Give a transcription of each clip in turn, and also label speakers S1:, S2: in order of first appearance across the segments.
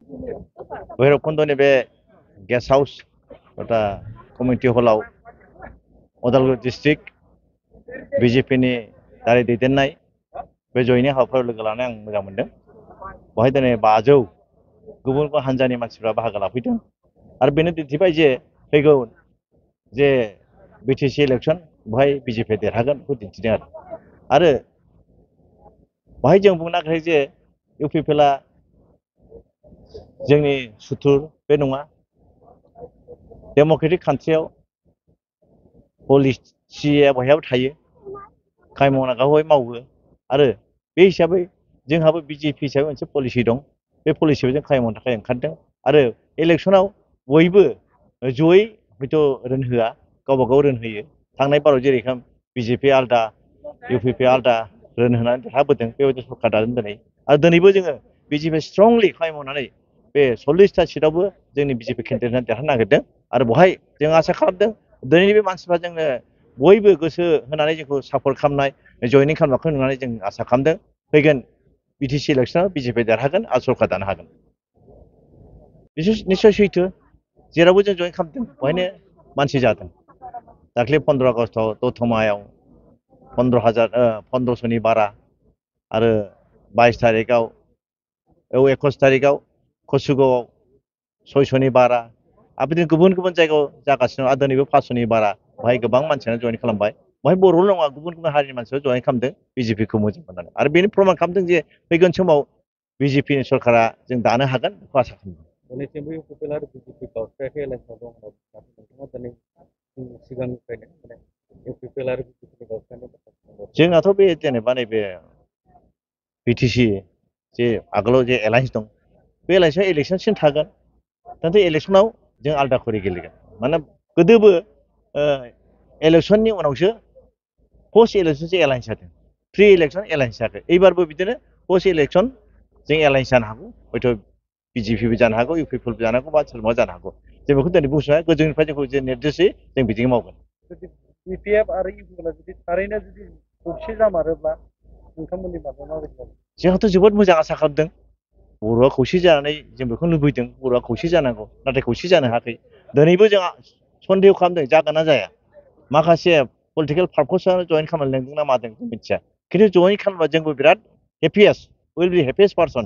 S1: भैरबकुंडनि बे guest house एबा community हलाव Udalguri district बिजेपिनि दारै दैदेननाय बे जयैनो हाबाफारियाव लोगो लानानै आं मोजां मोनदों। बेवहाय दिनै 500 गुबुन गुबुन हान्जानि मानसिफ्रा बाहागो लाफैदों आरो बेनो दिन्थिबाय जे फैगौ जे बिटिसि इलेक्सन बेवहाय बिजेपि देरहागोन बेखौ दिन्थिदों आरो बेवहाय जों बुंनो नागिरो जे इउपिपिएलआ जोंनि सुथुर बे नङा। डेम'क्रेटिक कान्ट्रियाव पलिसिया बयहाबो थायो, खामानि मावनांगौआ मावो आरो बे हिसाबै जोंहाबो बिजेपि हिसाबै मोनसे पलिसि दं। बे पलिसियाव जों खामानि मावनो थाखाय ओंखारदों आरो इलेक्सनाव बयबो जयै हयथ' रोन होआ, गावबा गाव रोन होयो। थांनाय बाराव जेरैखाम बिजेपि आलदा इउपिपि आलदा रोन होनानै देरहाबोदों बेबायदि सरकार दादों दिनै आरो दिनैबो जोङो बिजेपि स्ट्रंलि खामानि मावनानै बे 40टा सिटआवबो जोंनि बिजेपि केन्डिडेटआ देरहानो नागिरदों आरो बेवहाय जों आसा खालामदों दिनैनि बे मानसिफ्रा जोंनो बयबो गोसो होनानै जोंखौ सापर्ट खालामनाय जयनिं खालामनायखौ नुनानै जों आसा खालामदों फैगोन बिटिसि इलेक्सनाव बिजेपि देरहागोन आरो सरकार दानो हागोन। निस्सय सैथो जेरावबो जों जयेन खालामदों बेवहायनो मानसि जादों। दाख्लै 15 आगस्टआव दतमायाव 1500नि बारा आरो 22 तारिखआव 21 तारिखआव कसुगावआव 600नि बारा आरो बिदिनो गुबुन गुबुन जायगायाव जागासिनो दं आरो दिनैबो 500नि बारा बेवहाय गोबां मानसियानो जयेन खालामबाय। बेवहाय बर'ल' नङा गुबुन गुबुन हारिनि मानसिफ्रा जयेन खालामदों बिजेपिखौ मोजां मोननानै आरो बेनो प्रमान खालामदों जे फैगोन समाव बिजेपिनि सरकारा जों दानो हागोन बेखौ आसा खालामदों।
S2: दिनैसिमबो इउपिपिएल आरो बिजेपि गावस्रायाखै इलेक्सनाव दं होनना नोंथाङा दिनै सिगांनिफ्रायनो माने इउपिपिएल आरो बिजेपिनि गावस्रानाय
S1: जोंनाथ' बे जेनेबा नैबे बिटिसि जे आगोलाव जे एलायन्स दं बे एलायन्सआ इलेक्सनसिम थागोन। नाथाय इलेक्सनाव जों आलदा खरि गेलेगोन। मानोना गोदोबो इलेक्सननि उनावसो पस्ट इलेक्सनसो एलायन्स जादों। प्रि इलेक्सन एलायन्स जायाखै। एबारबो बिदिनो पस्ट इलेक्सन जों एलायन्स जानो हागौ। हयथ' बिजेपिबो जानो हागौ, इउपिपिएलबो जानो हागौ बा सोरबा जानो हागौ। जों बेखौ दिनै बुंस'नो हाया। गोजौनिफ्राय जोंखौ जे निर्देश होयो जों बिदिनो मावगोन।
S2: बिपिएफ आरो इउपिपिएलआ जुदि थारैनो जुदि खौसे जामारोब्ला नोंथांमोननि बागै माबायदि जागोन?
S1: जोंहाथ' जोबोद मोजां आसा खालामदों। बर'आ खौसे जानानै जों बेखौ लुबैदों बर'आ खौसे जानांगौ नाथाय खौसे जानो हायाखै। दिनैबो जों सन्देह खालामदों जागोन ना जाया। माखासे पलिटिकेल पार्पसाव जयेन खालामनो लेंदों ना मादों जों मिथिया। खिन्थु जयेन खालामबा जोंबो बिराद happiest will be happiest person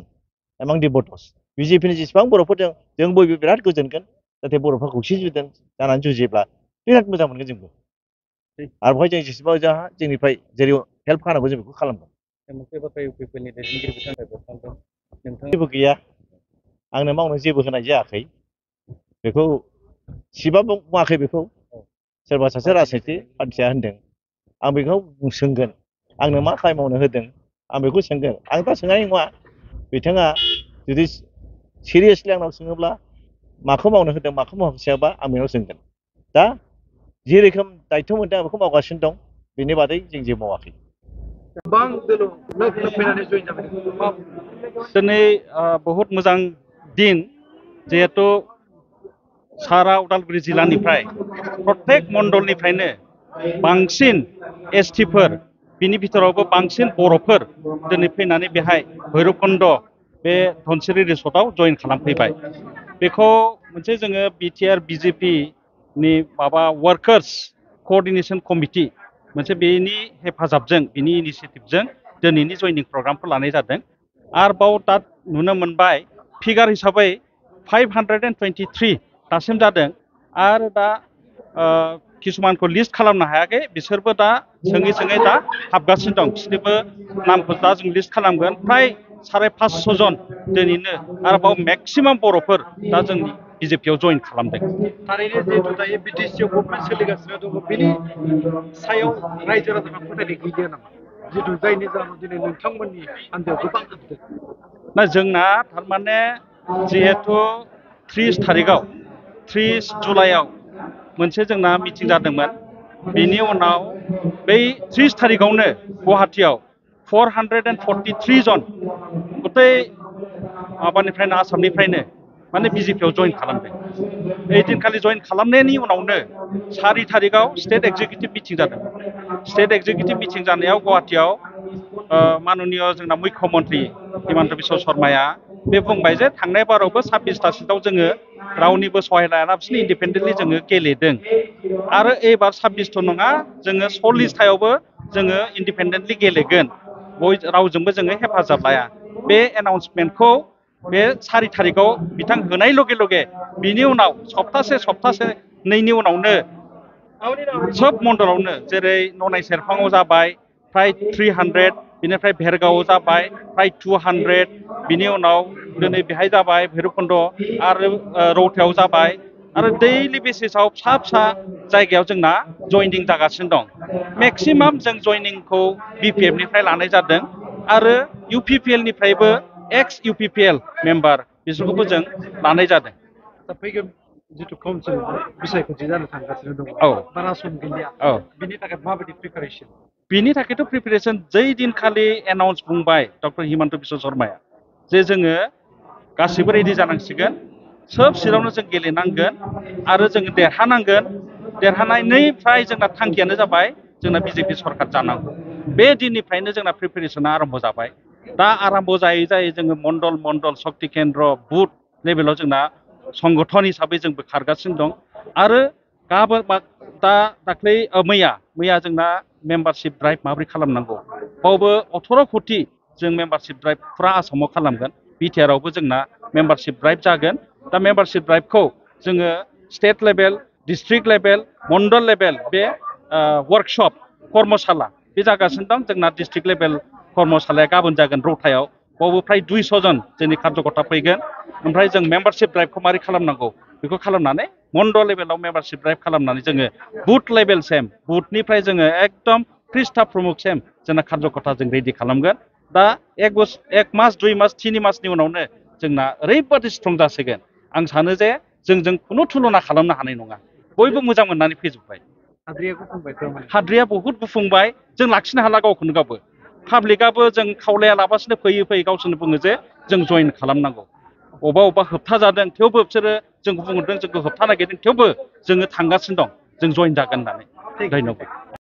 S1: एमां दि भटार्स। बिजेपिनि जेसेबां बर'फोर दं जों बयबो बिराद गोजोनगोन। नाथाय बर'फ्रा खौसे जानानै जुजियोब्ला बिराद मोजां मोनगोन जोंबो। आरो बेवहाय जों जेसेबां जोंनिफ्राय जेरै हेल्प खालामनांगौ जों बेखौ खालामगोन।
S2: मोनसे बाथ्रा इउपिपिएलनि दैदेनगिरि बिथांमोना बुंदों नोंथां
S1: जेबो गैया आंनो मावनो जेबो होनाय जायाखै। बेखौ सिबा बुङाखै बेखौ सोरबा सासे राजनितिक पार्टिया होनदों। आं बेखौ सोंगोन आंनो मा खामानि मावनो होदों आं बेखौ सोंगोन। आं दा सोंनाय नङा बिथाङा जुदि सिरियासलि आंनाव सोङोब्ला माखौ मावनो होदों माखौ मावहोआखै आं बेनाव सोंगोन। दा जे रोखोम दायित्थ' मोनदों आं बेखौ मावगासिनो दं। बेनि बादै जों जेबो मावाखै।
S2: गोबां दोलोव फैनानै जयेन जाबाय दिनै बहुत मोजां दिन जिहेतु सारा उदालगुरि जिल्लानिफ्राय प्रत्येक मण्डलनिफ्रायनो बांसिन एसटिफोर बिनि भितरावबो बांसिन बर'फोर दिनै फैनानै बेहाय भैरबकुन्द बे धनसिरि रिसर्टआव जयेन खालामफैबाय। बेखौ मोनसे जोङो बिटिआर बिजेपिनि माबा वार्कार्स कअर्डिनेसन कमिटि मोनसे बेनि हेफाजाबजों बिनि इनिसियेटिभजों दिनैनि जयनिं प्रग्रामखौ लानाय जादों। आरोबाव दा नुनो मोनबाय फिगार हिसाबै 523 दासिम जादों आरो दा किसुमानखौ लिस्ट खालामनो हायाखै बिसोरबो दा सोङै सोङै दा हाबगासिनो दं। बिसोरनिबो नामखौ दा जों लिस्ट खालामगोन। फ्राय 550 जन दिनैनो आरोबाव मेक्सिमाम बर'फोर दा जोंनि बिजेपिआव जयेन खालामदों।
S3: थारैनो जिहेतु दायो बिटिसिआव गभर्नमेन्ट सोलिगासिनो दङ बेनि सायाव रायजो राजाफ्रा फोथायनाय गैलिया नामा? जिहेतु जायनि जाहोनाव दिनै नोंथांमोननि हान्जायाव गोबां हाबदों।
S2: ना जोंना थारमाने जिहेतु 30 तारिखआव 30 जुलाइआव मोनसे जोंना मिटिं जादोंमोन। बेनि उनाव बै 30 तारिखआवनो गुवाहाटियाव 443 जन गथै माबानिफ्रायनो आसामनिफ्रायनो माने बिजेपिआव जयेन खालामदों। ओइदिनखालि जयेन खालामनायनि उनावनो 4 तारिखआव स्टेट एक्जिकिउटिभ मिटिं जादोंमोन। स्टेट एक्जिकिउटिभ मिटिं जानायाव गुवाहाटियाव माननीय जोंना मुख्यमन्त्रि हिमन्त बिश्व शर्माया बे बुंबाय जे थांनाय बारावबो 26टा सिटआव जोङो रावनिबो सहाय लायालासिनो इन्डिपेन्डेन्टलि जोङो गेलेदों आरो एबार 26थ' नङा जोङो 40थायावबो जोङो इन्डिपेन्डेन्टलि गेलेगोन रावजोंबो जोङो हेफाजाब लाया बे एनाउन्समेन्टखौ बे 4 थारिखआव बिथां होनाय लगे लगे बिनि उनाव सप्तासे नैनि उनावनो सोब मण्डलावनो जेरै ननाय सेरफाङाव जाबाय फ्राय 300 बिनिफ्राय भेरगावआव जाबाय फ्राय 200 बिनि उनाव दिनै बेहाय जाबाय भैरबकुन्द आरो रौतायाव जाबाय आरो दैलि बेसिसाव फिसा फिसा जायगायाव जोंना जइनिं जागासिनो दं मेक्सिमाम जों जइनिंखौ BPF निफ्राय लानाय जादों आरो UPPL निफ्रायबो एक्स UPPL मेम्बार बिसोरखौबो जों लानाय जादों
S3: दा फैगोन जिथु काउन्सिल बिसायख'थि जानो थांगासिनो दङ
S2: औ
S3: बारा सम गैलिया
S2: औ
S3: बिनि थाखाय माबायदि प्रिपारेसन
S2: बिनि थाखायथ' प्रिपेरेसन जै दिनखालि एनाउन्स बुंबाय डक्टर हिमन्त बिश्व शर्माया जे जोङो गासिबो रेडि जानांसिगोन सोब सिटआवनो जों गेलेनांगोन आरो जोङो देरहानांगोन देरहानायनिफ्राय जोंना थांखियानो जाबाय जोंना BJP सरकार जानांगौ बे दिननिफ्रायनो जोंना प्रिपेरेसना आरम्भ जाबाय दा आरम्भ जायै जायै जोङो मण्डल शक्ति केन्द्र बुथ लेभेलाव जोंना संगठन हिसाबै जोंबो खारगासिनो दं आरो गाबोन दाख्लै मैया जोंना मेम्बारशिप ड्राइभ माबोरै खालामनांगौ बावबो 18 कौटि जों मेम्बारशिप ड्राइभ फुरा आसामाव खालामगोन बिटिआरआवबो जोंना मेम्बारशिप ड्राइभ जागोन दा मेम्बारशिप ड्राइभखौ जोङो स्टेट लेभेल डिस्ट्रिक्ट लेभेल मण्डल लेभेल बे वर्कशप कर्मशाला बे जागासिनो दं जोंना डिस्ट्रिक्ट लेभेल कर्मशालाया गाबोन जागोन रौतायाव बावबो फ्राय 200 जन जोंनि कार्यकर्ता फैगोन ओमफ्राय जों मेम्बारशिप ड्राइभखौ मारै खालामनांगौ बेखौ खालामनानै मण्डल लेभेलाव मेम्बारशिप ड्राइभ खालामनानै जोङो बुथ लेभेलसिम बुथनिफ्राय जोङो एकदम पृष्ठा प्रमुखसिम जोंना कार्यकर्ता जों रेडि खालामगोन दा 1 मास 2 मास 3 मासनि उनावनो जोंना ओरैबादि स्ट्रं जासिगोन आं सानो जे जोंजों खुनु तुलना खालामनो हानाय नङा बयबो मोजां मोननानै फैजोब्बाय हाद्रिया बहुद गुफुंबाय जों लाखिनो हाला गावखौनो गावबो पाब्लिकआबो जों खावलाया लाबासिनो फैयै गावसोरनो बुङो जे जों जइन खालामनांगौ अबा होबथा जादों थेवबो बिसोरो जोंखौ बुंहरदों जोंखौ होबथा नागिरदों थेवबो जोङो थांगासिनो दं जों जइन जागोन होननानै धन्यबाद